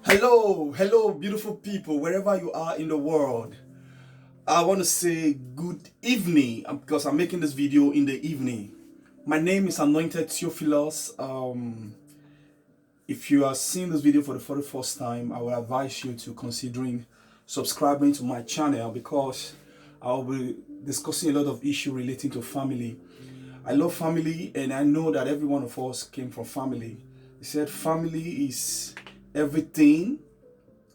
Hello, beautiful people, wherever you are in the world. I want to say good evening because I'm making this video in the evening. My name is Anointed Theo. If you are seeing this video for the 41st time, I will advise you to considering subscribing to my channel because I'll be discussing a lot of issues relating to family. I love family and I know that every one of us came from family. He said family is everything.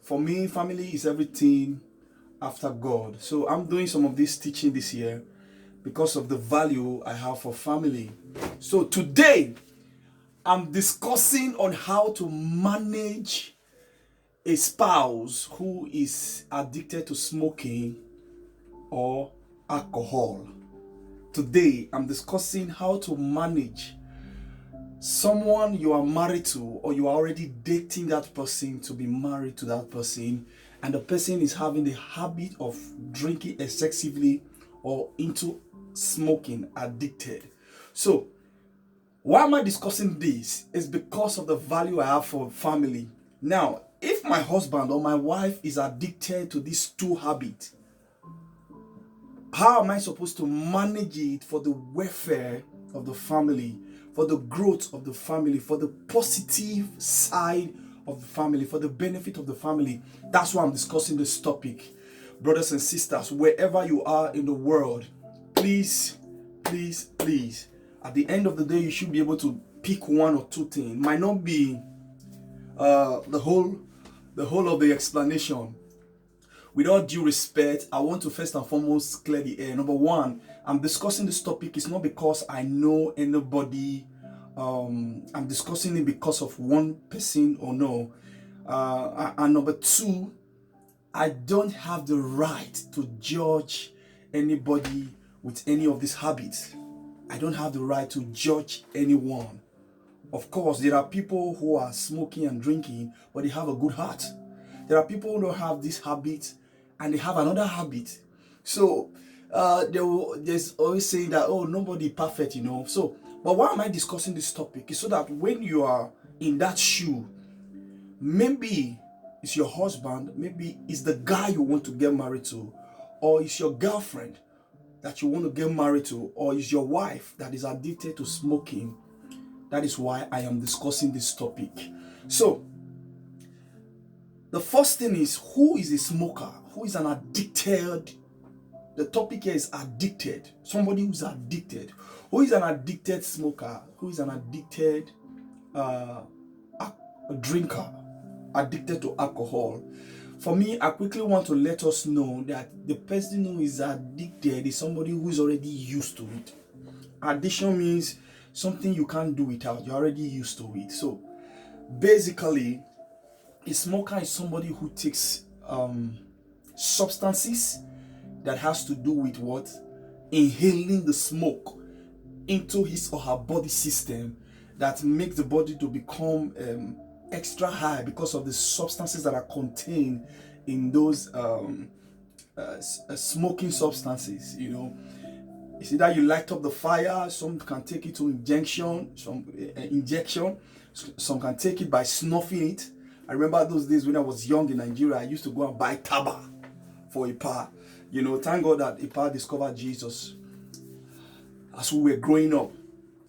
For me, family is everything after God. So I'm doing some of this teaching this year because of the value I have for family. So today, I'm discussing on how to manage a spouse who is addicted to smoking or alcohol. Today, I'm discussing how to manage someone you are married to or you are already dating that person to be married to that person, and the person is having the habit of drinking excessively or into smoking, addicted. So why am I discussing this? It's because of the value I have for family. Now, if my husband or my wife is addicted to these two habits, how am I supposed to manage it for the welfare of the family, for the growth of the family, for the positive side of the family, for the benefit of the family? That's why I'm discussing this topic. Brothers and sisters, wherever you are in the world, please, at the end of the day, you should be able to pick one or two things. It might not be the whole of the explanation. With all due respect, I want to first and foremost clear the air. Number one, I'm discussing this topic. It's not because I know anybody. I'm discussing it because of one person or no. And number two, I don't have the right to judge anybody with any of these habits. I don't have the right to judge anyone. Of course, there are people who are smoking and drinking, but they have a good heart. There are people who don't have this habit and they have another habit. So there's always saying that, oh, nobody perfect, So, but why am I discussing this topic? Is so that when you are in that shoe, maybe it's your husband, maybe it's the guy you want to get married to, or it's your girlfriend that you want to get married to, or it's your wife that is addicted to smoking. That is why I am discussing this topic. So, the first thing is, who is a smoker? Who is an addicted? The topic here is addicted. Somebody who's addicted. Who is an addicted smoker? Who is an addicted drinker? Addicted to alcohol. For me, I quickly want to let us know that the person who is addicted is somebody who is already used to it. Addiction means something you can't do without. You're already used to it. So basically, a smoker is somebody who takes substances that has to do with what? Inhaling the smoke into his or her body system that makes the body to become extra high because of the substances that are contained in those smoking substances, It's either you light up the fire, some can take it to injection, some can take it by snuffing it. I remember those days when I was young in Nigeria, I used to go and buy taba for Ipa. Thank God that Ipa discovered Jesus as we were growing up.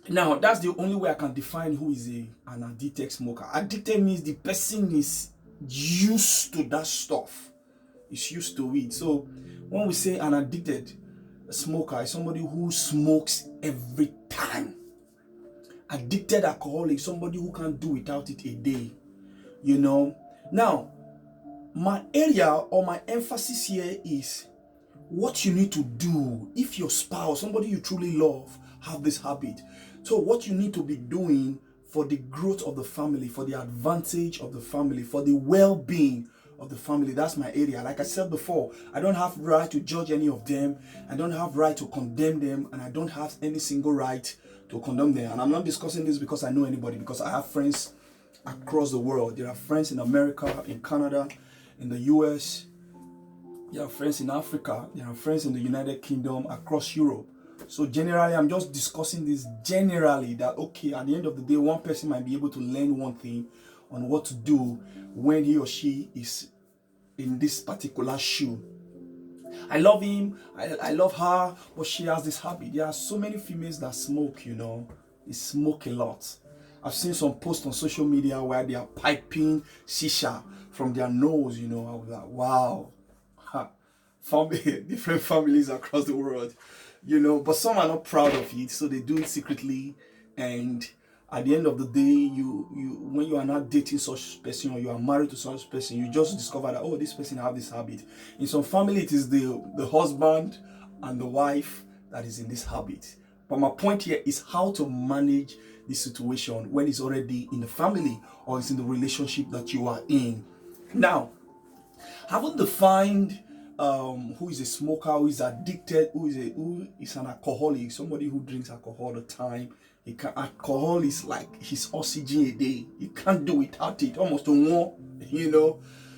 Now, that's the only way I can define who is an addicted smoker. Addicted means the person is used to that stuff. Is used to it. So when we say an addicted smoker, is somebody who smokes every time. Addicted alcoholic, somebody who can't do without it a day. Now, my area or my emphasis here is what you need to do if your spouse, somebody you truly love, have this habit. So what you need to be doing for the growth of the family, for the advantage of the family, for the well-being of the family. That's my area. Like I said before, I don't have right to judge any of them. I don't have right to condemn them, and I don't have any single right to condemn them. And I'm not discussing this because I know anybody, because I have friends across the world. There are friends in America, in Canada, in the US. There are friends in Africa. There are friends in the United Kingdom, across Europe. So generally, I'm just discussing this generally, that okay, at the end of the day, one person might be able to learn one thing, on what to do when he or she is in this particular shoe. I love him, I love her, but she has this habit. There are so many females that smoke, they smoke a lot. I've seen some posts on social media where they are piping shisha from their nose, I was like, wow. Different families across the world, but some are not proud of it, so they do it secretly. And at the end of the day, you when you are not dating such person, or you are married to such person, you just discover that, oh, this person have this habit. In some family, it is the husband and the wife that is in this habit. But my point here is how to manage this situation when it's already in the family or it's in the relationship that you are in. Now, haven't defined who is a smoker, who is addicted, who is an alcoholic, somebody who drinks alcohol all the time. Alcohol is like his oxygen a day. You can't do without it, almost a war,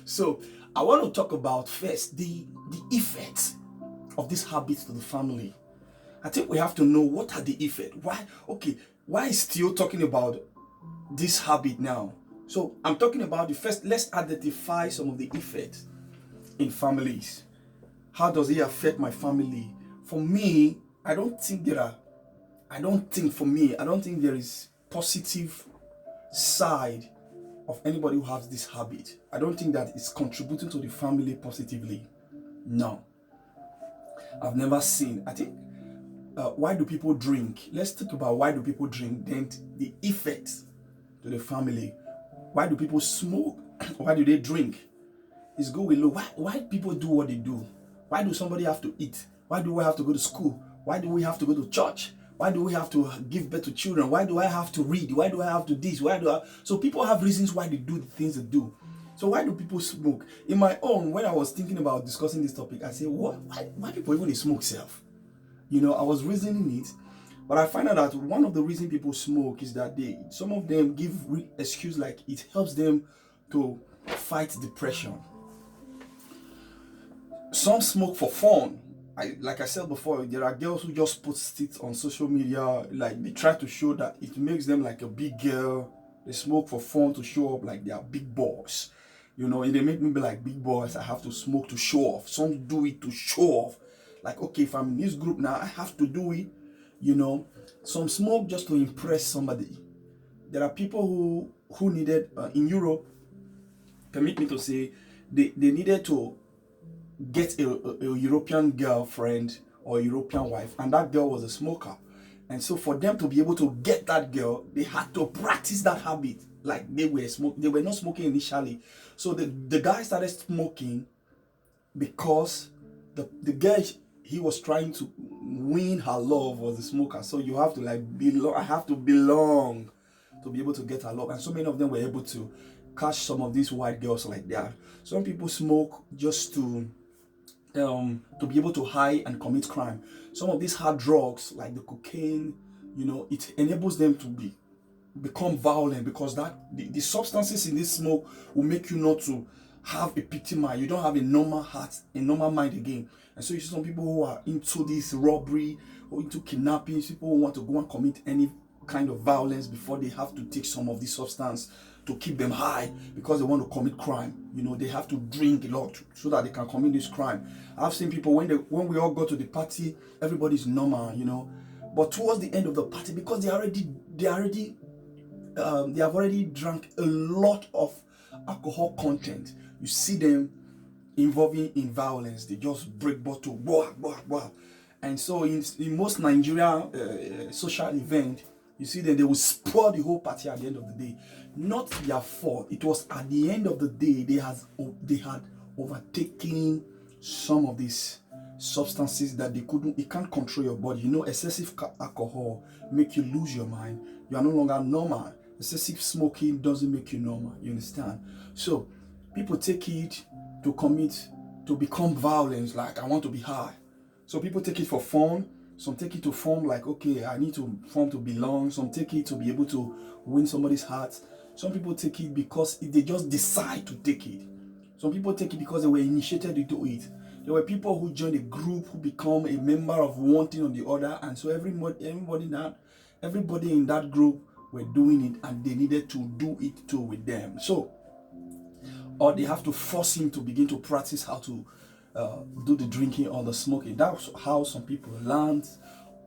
So I want to talk about first the effects of these habits to the family. I think we have to know what are the effects. Why is Theo talking about this habit now? So I'm talking about the first. Let's identify some of the effects in families. How does it affect my family? For me, I don't think there is positive side of anybody who has this habit. I don't think that it's contributing to the family positively. No. I've never seen. I think, why do people drink? Let's talk about why do people drink, then the effects to the family. Why do people smoke? Why do they drink? It's go with low. Why people do what they do? Why do somebody have to eat? Why do we have to go to school? Why do we have to go to church? Why do we have to give birth to children? Why do I have to read? Why do I have to this? So people have reasons why they do the things they do. So why do people smoke? In my own, when I was thinking about discussing this topic, I said, why people even smoke self? I was reasoning it, but I find out that one of the reasons people smoke is that some of them give excuse like it helps them to fight depression. Some smoke for fun. Like I said before, there are girls who just post it on social media, like they try to show that it makes them like a big girl. They smoke for fun to show up like they are big boys. And they make me be like big boys. I have to smoke to show off. Some do it to show off. Like, okay, if I'm in this group now, I have to do it. Some smoke just to impress somebody. There are people who needed, in Europe, permit me to say, they needed to get a European girlfriend or a European wife, and that girl was a smoker. And so for them to be able to get that girl, they had to practice that habit. Like they were not smoking initially. So the guy started smoking because the girl he was trying to win her love was a smoker. So you have to belong. I have to belong to be able to get her love. And so many of them were able to catch some of these white girls like that. Some people smoke just to be able to hide and commit crime. Some of these hard drugs, like the cocaine, it enables them to become violent, because the substances in this smoke will make you not to have a pity mind. You don't have a normal heart, a normal mind again. And so you see some people who are into this robbery or into kidnapping, people who want to go and commit any kind of violence before they have to take some of this substance to keep them high, because they want to commit crime. They have to drink a lot so that they can commit this crime. I've seen people when we all go to the party, everybody's normal, but towards the end of the party, because they have already drank a lot of alcohol content, you see them involving in violence. They just break bottle, blah, blah, blah. And so in most Nigerian social event, you see that they will spoil the whole party at the end of the day. Not their fault. It was at the end of the day they had overtaken some of these substances that it can't control your body. Excessive alcohol make you lose your mind. You are no longer normal. Excessive smoking doesn't make you normal. You understand? So people take it to become violence. Like, I want to be high. So people take it for fun. Some take it to form like, okay, I need to form to belong. Some take it to be able to win somebody's heart. Some people take it because they just decide to take it. Some people take it because they were initiated into it. There were people who joined a group who become a member of one thing or the other, and so everybody in that group were doing it and they needed to do it too with them. So, or they have to force him to begin to practice how to do the drinking or the smoking. That's how some people learn.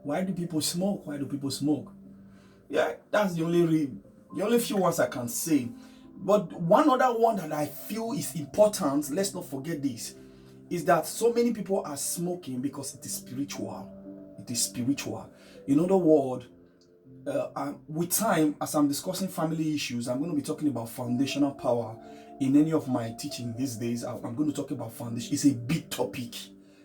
Why do people smoke? Why do people smoke? Yeah, that's the only few ones I can say. But one other one that I feel is important, let's not forget this, is that so many people are smoking because it is spiritual. It is spiritual. In other words, with time, as I'm discussing family issues, I'm going to be talking about foundational power. In any of my teaching these days, I'm going to talk about foundation. It's a big topic.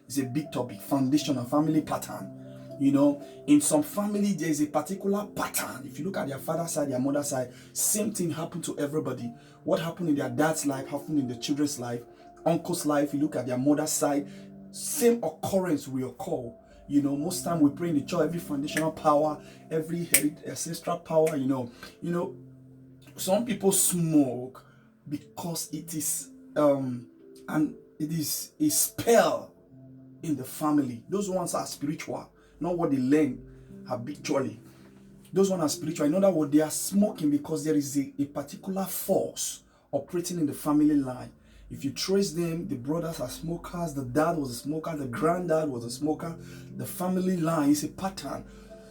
It's a big topic. Foundational family pattern. You know, in some family, there is a particular pattern. If you look at their father's side, their mother's side, same thing happened to everybody. What happened in their dad's life happened in the children's life, uncle's life. You look at their mother's side, same occurrence will occur. You know, most time we pray in the church, every foundational power, every ancestral power. You know, some people smoke because it is and it is a spell in the family. Those ones are spiritual, not what they learn habitually. Those ones are spiritual. In other words, they are smoking because there is a particular force operating in the family line. If you trace them, the brothers are smokers, the dad was a smoker, the granddad was a smoker. The family line is a pattern.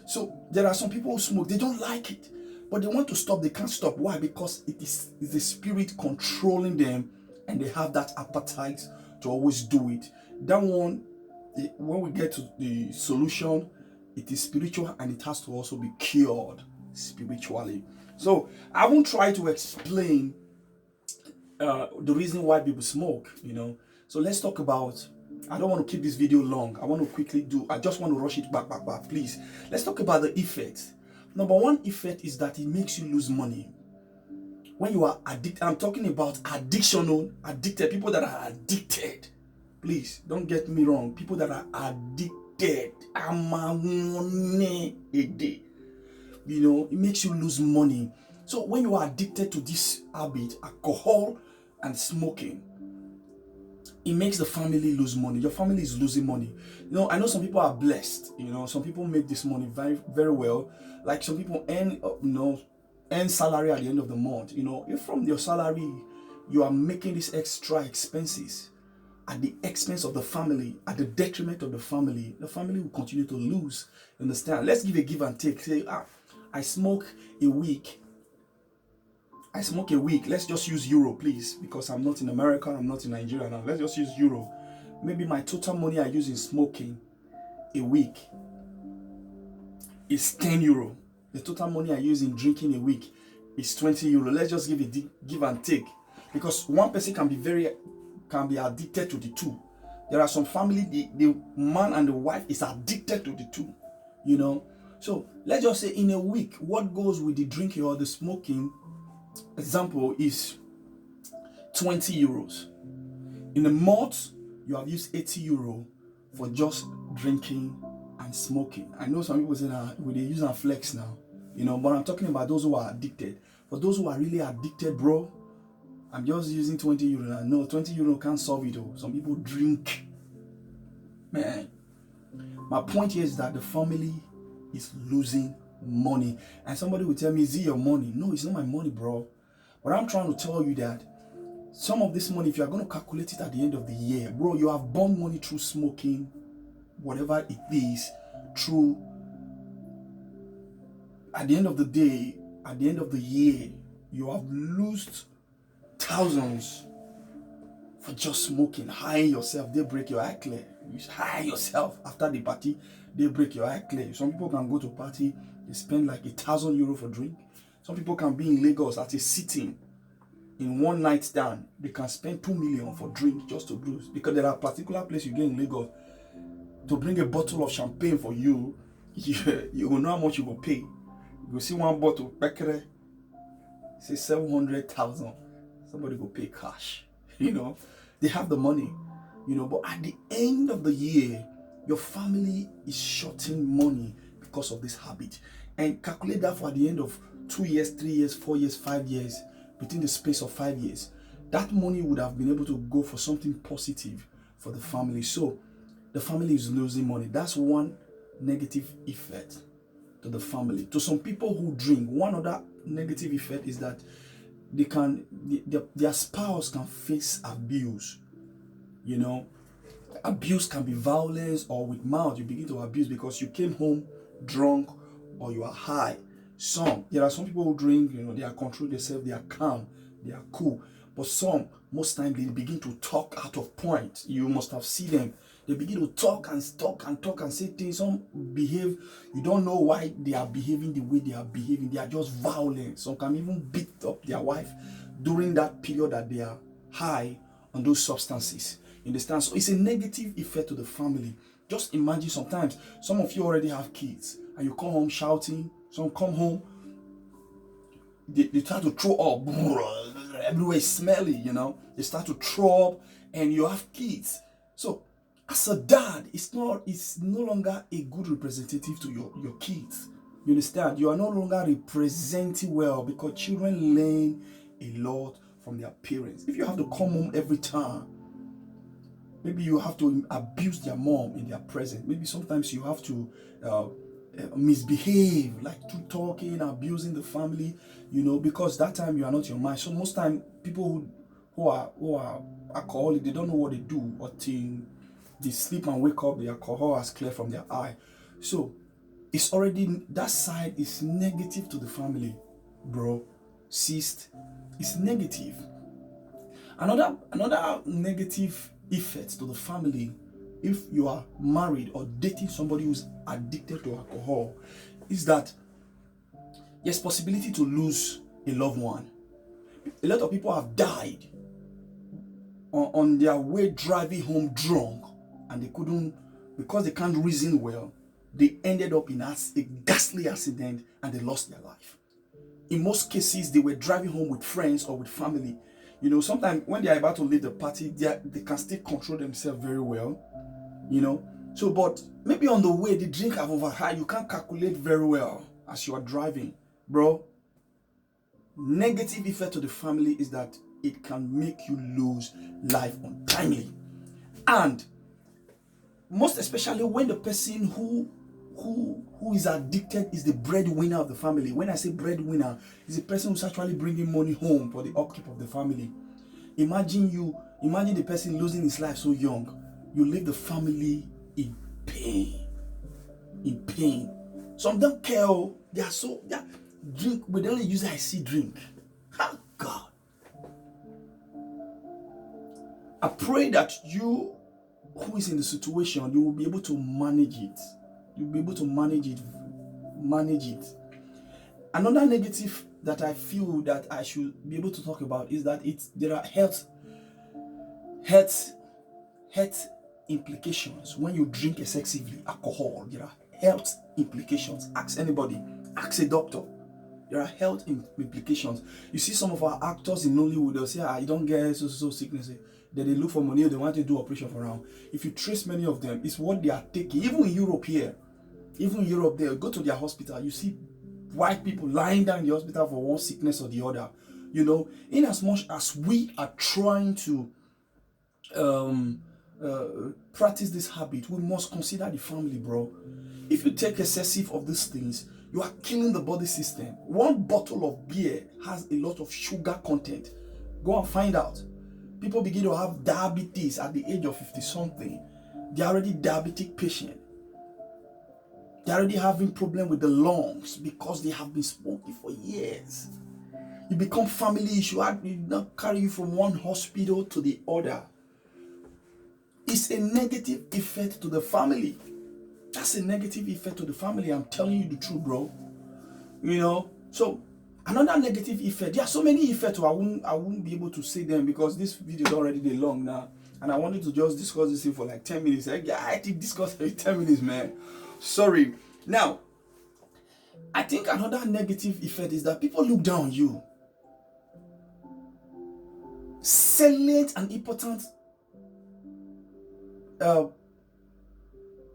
So there are some people who smoke, they don't like it, but they want to stop, they can't stop. Why? Because it's the spirit controlling them, and they have that appetite to always do it. That one, when we get to the solution, it is spiritual and it has to also be cured spiritually. So I won't try to explain the reason why people smoke, you know. So let's talk about, I don't want to keep this video long. I want to quickly I just want to rush it back, please. Let's talk about the effects. Number one effect is that it makes you lose money. When you are addicted, I'm talking about addicted, people that are addicted. Please, don't get me wrong. People that are addicted, a day. You know, it makes you lose money. So when you are addicted to this habit, alcohol and smoking, it makes the family lose money. Your family is losing money. You know, I know some people are blessed. You know, some people make this money very, very well. Like some people earn salary at the end of the month. You know, if from your salary you are making these extra expenses at the expense of the family, at the detriment of the family will continue to lose. Understand? Let's give and take. Say, I smoke a week. Let's just use euro, please, because I'm not in America, I'm not in Nigeria now. Let's just use euro. Maybe my total money I use in smoking a week is 10 euro. The total money I use in drinking a week is 20 euro. Let's just give and take, because one person can be addicted to the two. There are some family, the man and the wife is addicted to the two, you know. So let's just say in a week, what goes with the drinking or the smoking, example, is 20 euros. In a month, you have used 80 euro for just drinking and smoking. I know some people say, they use a flex now, you know, but I'm talking about those who are addicted. For those who are really addicted, bro, I'm just using 20 euro now. No, 20 euro can't solve it all. Some people drink. Man, my point here is that the family is losing money. And somebody will tell me, is it your money? No, it's not my money, bro. But I'm trying to tell you that some of this money, if you are going to calculate it at the end of the year, bro, you have burned money through smoking, whatever it is, through, at the end of the day, at the end of the year, you have lost thousands for just smoking. High yourself, they break your eye clear. You high yourself after the party, they break your eye clear. Some people can go to party, they spend like 1,000 euro for drink. Some people can be in Lagos at a sitting. In one night stand, they can spend 2 million for drink just to bruise. Because there are particular places you get in Lagos, to bring a bottle of champagne for you, you will know how much you will pay. You will see one bottle, Pekere, say 700,000. Somebody will pay cash. You know, they have the money. You know, but at the end of the year, your family is shorting money because of this habit. And calculate that for at the end of 2 years, 3 years, 4 years, 5 years, within the space of 5 years, that money would have been able to go for something positive for the family. So the family is losing money. That's one negative effect. to the family. To some people who drink, one other negative effect is that their spouse can face abuse. You know, abuse can be violence, or with mouth you begin to abuse because you came home drunk or you are high. There are some people who drink, they are controlling themselves, they are calm, they are cool. But some, most times, they begin to talk out of point. You must have seen them. They begin to talk and say things. Some behave, you don't know why they are behaving the way they are behaving. They are just violent. Some can even beat up their wife during that period that they are high on those substances. You understand? So it's a negative effect to the family. Just imagine, sometimes some of you already have kids and you come home shouting. Some come home, they try to throw up. Everywhere is smelly, They start to throw up, and you have kids. So as a dad, it's no longer a good representative to your kids. You understand? You are no longer representing well, because children learn a lot from their parents. If you have to come home every time, maybe you have to abuse their mom in their presence. Maybe sometimes you have to misbehave, like through talking, abusing the family, because that time you are not your mind. So most time, people who are alcoholic, they don't know what they do until they sleep and wake up, the alcohol has cleared from their eye. So it's already, that side is negative to the family, bro. Sis, it's negative. Another negative effect to the family, if you are married or dating somebody who's addicted to alcohol, is that there's possibility to lose a loved one. A lot of people have died on their way driving home drunk, and they couldn't, because they can't reason well, they ended up in a ghastly accident and they lost their life. In most cases, they were driving home with friends or with family. Sometimes when they are about to leave the party, they can still control themselves very well. So, but maybe on the way, the drink have overhigh, you can't calculate very well as you are driving. Bro, negative effect to the family is that it can make you lose life untimely. And most especially when the person who is addicted is the breadwinner of the family. When I say breadwinner, is the person who's actually bringing money home for the upkeep of the family. Imagine the person losing his life so young. You leave the family in pain. Some don't care. They drink. We don't use IC drink. Oh God. I pray that you, who is in the situation, you will be able to manage it. You'll be able to manage it. Another negative that I feel that I should be able to talk about is that there are health implications when you drink excessively alcohol. There are health implications. Ask anybody. Ask a doctor. There are health implications. You see some of our actors in Nollywood, they'll say, you don't get so sickness. Then they look for money, they want to do operation for around. If you trace many of them, it's what they are taking. Even in Europe here, they go to their hospital, you see white people lying down in the hospital for one sickness or the other. In as much as we are trying to practice this habit, we must consider the family, bro. If you take excessive of these things, you are killing the body system. One bottle of beer has a lot of sugar content. Go and find out. People begin to have diabetes at the age of 50 something. They're already diabetic patient. They're already having problem with the lungs because they have been smoking for years. You become family issue. It not carry you from one hospital to the other. It's a negative effect to the family. That's a negative effect to the family. I'm telling you the truth, bro. So another negative effect. There are so many effects. I wouldn't be able to say them because this video is already long now, and I wanted to just discuss this thing for like 10 minutes. I did discuss every 10 minutes, man. Sorry. Now, I think another negative effect is that people look down on you. Salient and important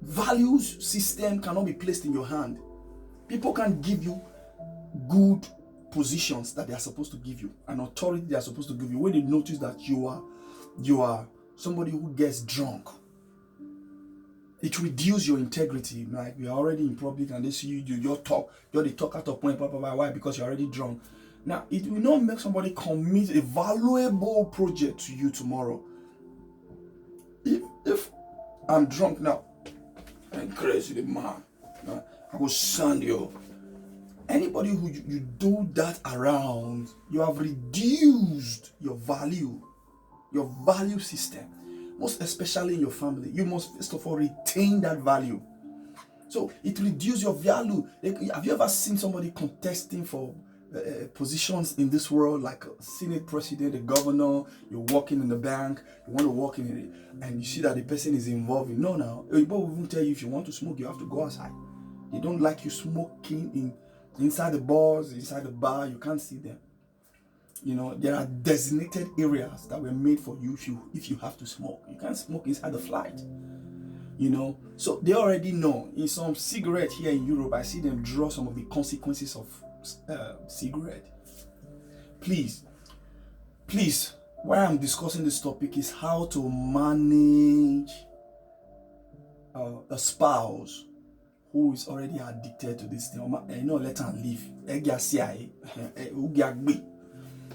values system cannot be placed in your hand. People can't give you good positions that they are supposed to give you, an authority they are supposed to give you. When they notice that you are somebody who gets drunk, It reduces your integrity. Like you're already in public and they see you talk, you're the talk at a point, blah, blah, blah. Why? Because you're already drunk. Now, it will not make somebody commit a valuable project to you tomorrow. If I'm drunk now, I'm crazy, the man, I will send you. Anybody who you do that around, you have reduced your value system. Most especially in your family, you must first of all retain that value. So it reduces your value. Have you ever seen somebody contesting for positions in this world, like a Senate president, a governor? You're working in the bank, you want to work in it, and you see that the person is involved in. No, now, people will even tell you if you want to smoke, you have to go outside. They don't like you smoking inside the bars, inside the bar. You can't see them. You know, there are designated areas that were made for you if you have to smoke. You can't smoke inside the flight. You know, so they already know. In some cigarette here in Europe, I see them draw some of the consequences of cigarette. Please, why I'm discussing this topic is how to manage a spouse who is already addicted to this thing. Let her leave.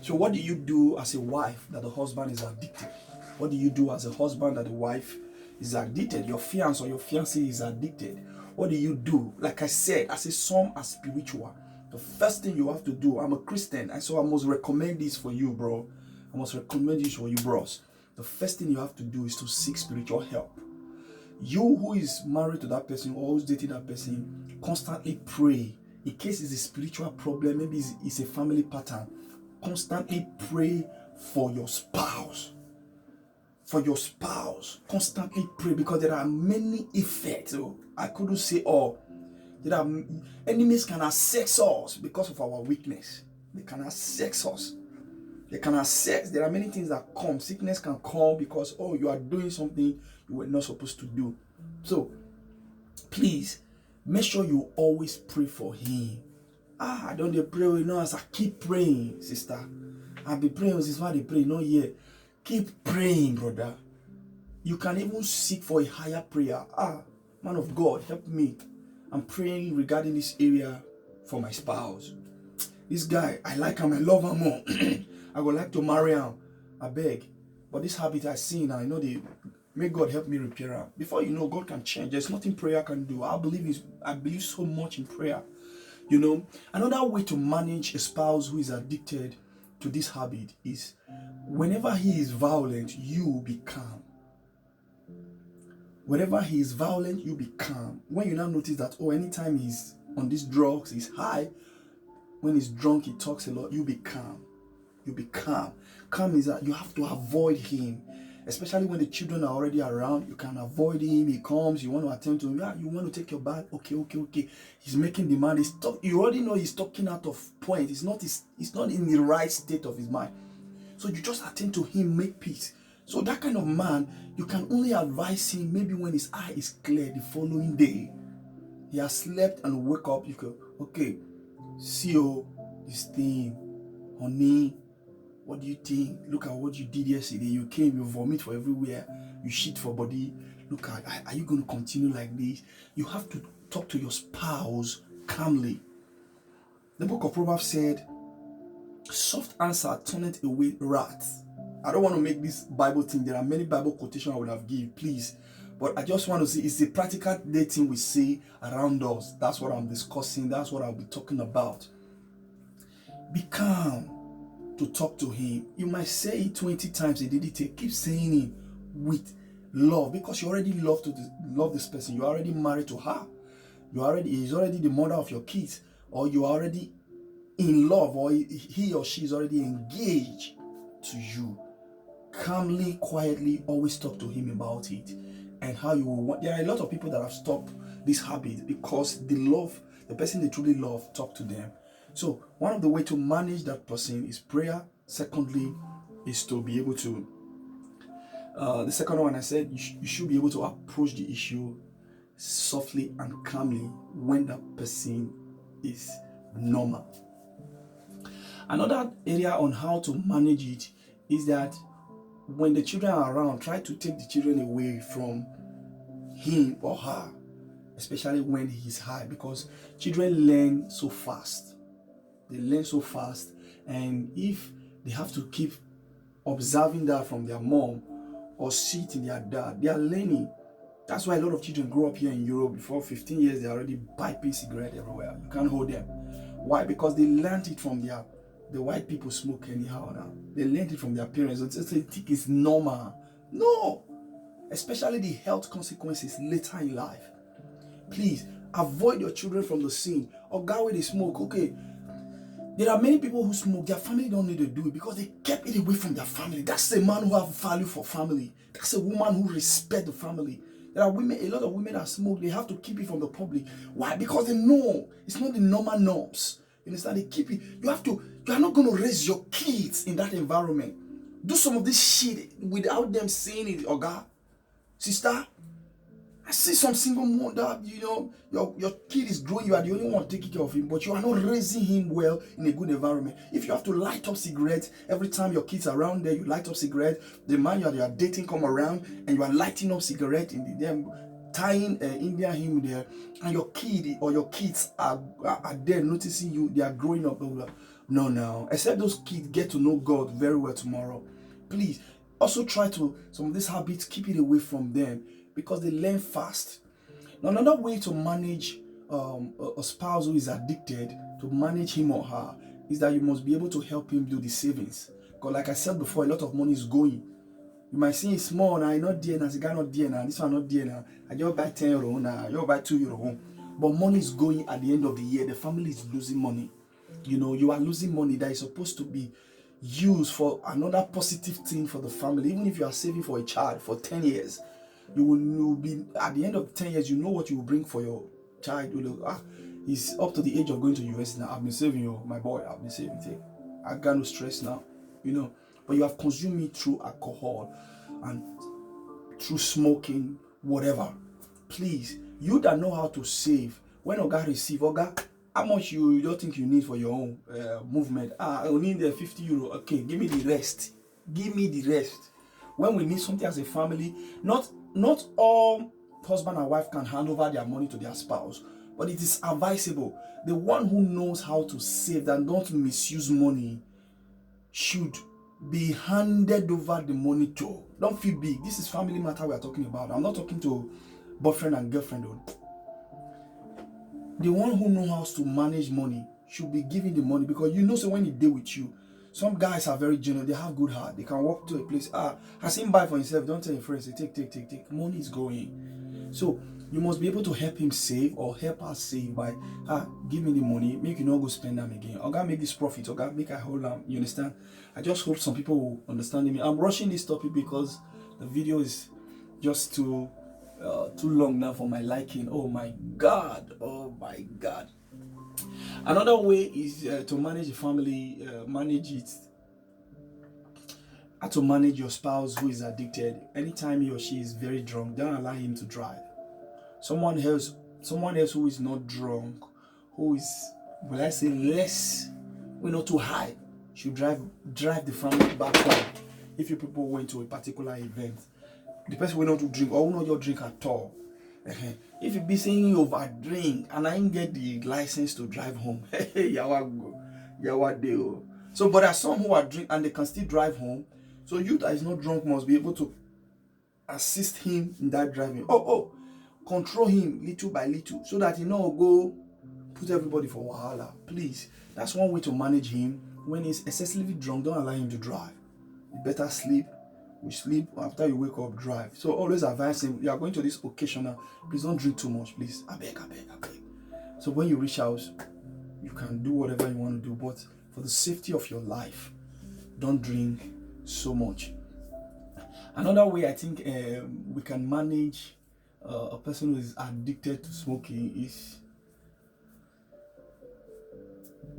So what do you do as a wife that the husband is addicted? What do you do as a husband that the wife is addicted? Your fiancé or your fiancée is addicted. What do you do? Like I said, I say some are spiritual. The first thing you have to do, I'm a Christian, and so I must recommend this for you, bro. I must recommend this for you, bros. The first thing you have to do is to seek spiritual help. You who is married to that person or who's dating that person, constantly pray. In case it's a spiritual problem, maybe it's a family pattern, constantly pray for your spouse. For your spouse, constantly pray, because there are many effects. I couldn't say all. There are enemies can access us because of our weakness. They can access us. They can access. There are many things that come. Sickness can come because you are doing something you were not supposed to do. So please make sure you always pray for him. I don't pray as I keep praying, sister. I've been praying since why they pray, not yet. Keep praying, brother. You can even seek for a higher prayer. Man of God, help me. I'm praying regarding this area for my spouse. This guy, I like him, I love him more. I would like to marry him. I beg. But this habit I see now, I know may God help me repair him. Before you know, God can change. There's nothing prayer can do. I believe so much in prayer. You know, another way to manage a spouse who is addicted to this habit is whenever he is violent, you be calm. Whenever he is violent, you be calm. When you now notice that, anytime he's on these drugs, he's high. When he's drunk, he talks a lot. You be calm. You be calm. Calm is that you have to avoid him. Especially when the children are already around, you can avoid him. He comes, you want to attend to him. You want to take your bath. Okay. He's making demand. You already know he's talking out of point. He's not in the right state of his mind. So you just attend to him, make peace. So that kind of man, you can only advise him maybe when his eye is clear the following day. He has slept and wake up. You go, okay, see this thing, honey. What do you think? Look at what you did yesterday. You came, you vomit for everywhere. You shit for body. Look at, are you going to continue like this? You have to talk to your spouse calmly. The book of Proverbs said, soft answer turneth away wrath. I don't want to make this Bible thing. There are many Bible quotations I would have given, please. But I just want to say it's a practical dating we see around us. That's what I'm discussing. That's what I'll be talking about. Be calm to talk to him. You might say it 20 times a day. Keep saying it with love, because you already love this person. You're already married to her. He's already the mother of your kids, or you're already in love, or he or she is already engaged to you. Calmly, quietly, always talk to him about it and how you will want. There are a lot of people that have stopped this habit because the person they truly love, talk to them. So one of the ways to manage that person is prayer. Secondly, is to be able to, the second one I said, you should be able to approach the issue softly and calmly when that person is normal. Another area on how to manage it is that when the children are around, try to take the children away from him or her, especially when he's high, because children learn so fast. They learn so fast, and if they have to keep observing that from their mom or see it in their dad, they are learning. That's why a lot of children grow up here in Europe. Before 15 years, they're already piping cigarette everywhere. You can't hold them. Why? Because they learned it from the white people smoke anyhow now. They learned it from their parents. They think it's normal. No! Especially the health consequences later in life. Please, avoid your children from the scene. Or guy where they smoke, okay. There are many people who smoke, their family don't need to do it because they kept it away from their family. That's a man who have value for family. That's a woman who respect the family. There are women, a lot of women that smoke, they have to keep it from the public. Why? Because they know it's not the normal norms. You understand? They keep it. You are not going to raise your kids in that environment. Do some of this shit without them saying it, Oga. Sister, I see some single mother, your kid is growing, you are the only one taking care of him, but you are not raising him well in a good environment. If you have to light up cigarettes every time your kids are around there, you light up cigarettes, the man you are dating come around and you are lighting up cigarette in them, tying Indian hymn there, and your kid or your kids are there noticing you, they are growing up. No. Except those kids get to know God very well tomorrow. Please, also try to, some of these habits, keep it away from them, because they learn fast. Now, another way to manage a spouse who is addicted, to manage him or her, is that you must be able to help him do the savings. Because like I said before, a lot of money is going. You might see it small now, not there now, cigar not there now, this one not there now. I just buy 10 euro now, you buy 2 euro. But money is going at the end of the year. The family is losing money. You are losing money that is supposed to be used for another positive thing for the family. Even if you are saving for a child for 10 years, you will be, at the end of 10 years, you know what you will bring for your child. He's up to the age of going to US now. I've been saving, my boy, I've been saving. I got no stress now, But you have consumed it through alcohol and through smoking, whatever. Please, you that know how to save, when Oga receive, Oga, how much you don't think you need for your own movement? I only need 50 euro. Okay, give me the rest. Give me the rest. When we need something as a family, not all husband and wife can hand over their money to their spouse, but it is advisable. The one who knows how to save and don't misuse money should be handed over the money to. Don't feel big. This is family matter we are talking about. I'm not talking to boyfriend and girlfriend. The one who knows how to manage money should be giving the money, because so when he deal with you, some guys are very genuine, they have good heart, they can walk to a place, has him buy for himself, don't tell your friends, say take, money is going. So you must be able to help him save or help us save by give me the money, make you not go spend them again. Oga, make this profit, Oga, make I hold them. You understand? I just hope some people will understand me. I'm rushing this topic because the video is just too long now for my liking. Oh my god. Another way is to manage the family, to manage your spouse who is addicted. Anytime he or she is very drunk, don't allow him to drive. Someone else who is not drunk, who is, will I say, less, not too high, should drive the family back home. If you people went to a particular event, the person will not to drink or will not your drink at all. If you be saying you over drink and I ain't get the license to drive home, yawa deal. So, but there are some who are drink and they can still drive home. So you that is not drunk must be able to assist him in that driving. Control him little by little so that he not go put everybody for wahala. Please, that's one way to manage him. When he's excessively drunk, don't allow him to drive. You better sleep. We sleep, after you wake up, drive. So always advise him, you are going to this occasional, please don't drink too much, please. I beg. So when you reach house, you can do whatever you want to do, but for the safety of your life, don't drink so much. Another way I think we can manage a person who is addicted to smoking is,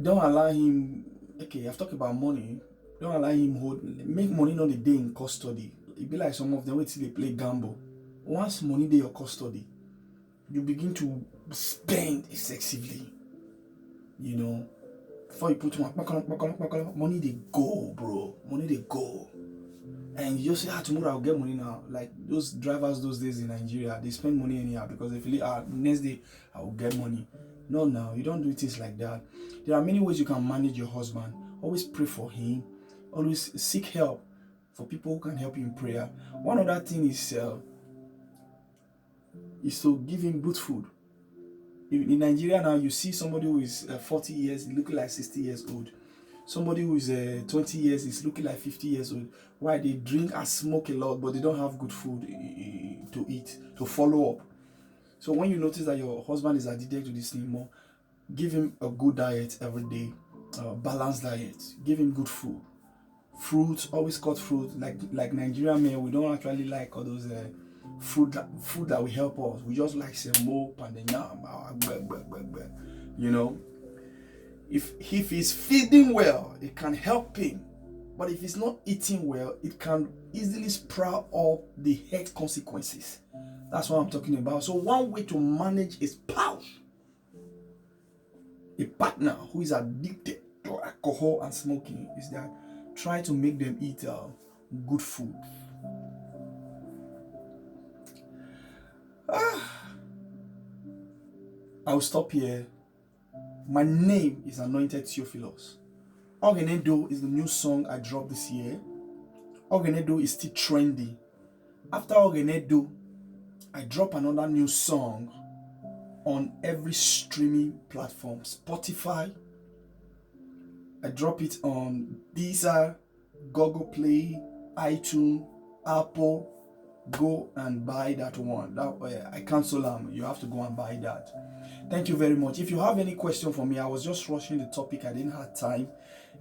don't allow him, I've talked about money, don't allow him make money not a day in custody. It be like some of them wait till they play gamble. Once money dey your custody, you begin to spend excessively. Before you put one, money they go, bro. Money they go. And you just say, tomorrow I'll get money now. Like those drivers those days in Nigeria, they spend money anyhow because they feel, next day I will get money. No, now you don't do things like that. There are many ways you can manage your husband. Always pray for him. Always seek help for people who can help you in prayer. One other thing is to give him good food. In Nigeria now, you see somebody who is 40 years looking like 60 years old. Somebody who is 20 years is looking like 50 years old. Why? They drink and smoke a lot, but they don't have good food to eat, to follow up. So when you notice that your husband is addicted to this thing more, give him a good diet every day, balanced diet. Give him good food. Fruits, always cut fruit. Like Nigerian men, we don't actually like all those food that will help us. We just like semo, pandanyam, you know. If he's feeding well, it can help him. But if he's not eating well, it can easily sprout up the health consequences. That's what I'm talking about. So one way to manage a spouse, a partner who is addicted to alcohol and smoking, is that try to make them eat good food. I'll stop here. My name is Anointed Theo. Organedo is the new song I dropped this year. Organedo is still trendy. After Organedo, I drop another new song on every streaming platform. Spotify, I drop it on Deezer, Google Play, iTunes, Apple. Go and buy that one. I cancel them. You have to go and buy that. Thank you very much. If you have any question for me, I was just rushing the topic. I didn't have time,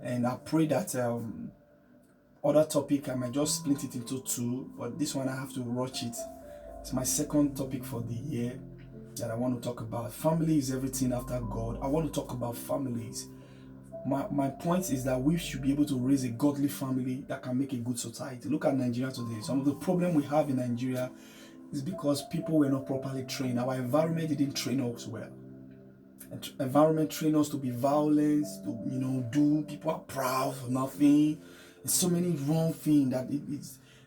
and I pray that other topic I might just split it into two, but this one I have to rush it. It's my second topic for the year that I want to talk about. Family is everything after God. I want to talk about families. My point is that we should be able to raise a godly family that can make a good society. Look at Nigeria today. Some of the problem we have in Nigeria is because people were not properly trained. Our environment didn't train us well. Environment train us to be violent, to do. People are proud for nothing. There's so many wrong things that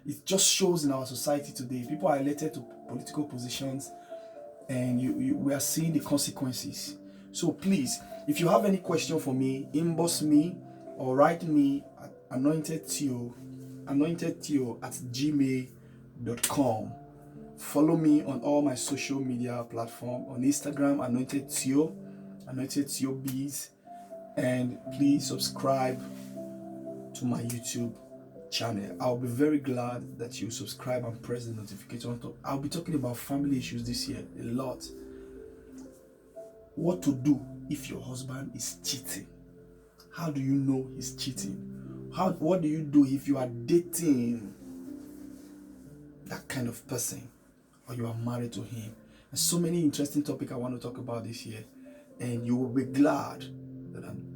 it just shows in our society today. People are elected to political positions, and we are seeing the consequences. So please, if you have any question for me, inbox me or write me at Anointed Theo at gmail.com. Follow me on all my social media platforms. On Instagram, Anointed Theo Bees. And please subscribe to my YouTube channel. I'll be very glad that you subscribe and press the notification on top. I'll be talking about family issues this year a lot. What to do if your husband is cheating? How do you know he's cheating? What do you do if you are dating that kind of person, or you are married to him? There's so many interesting topics I want to talk about this year, and you will be glad that I'm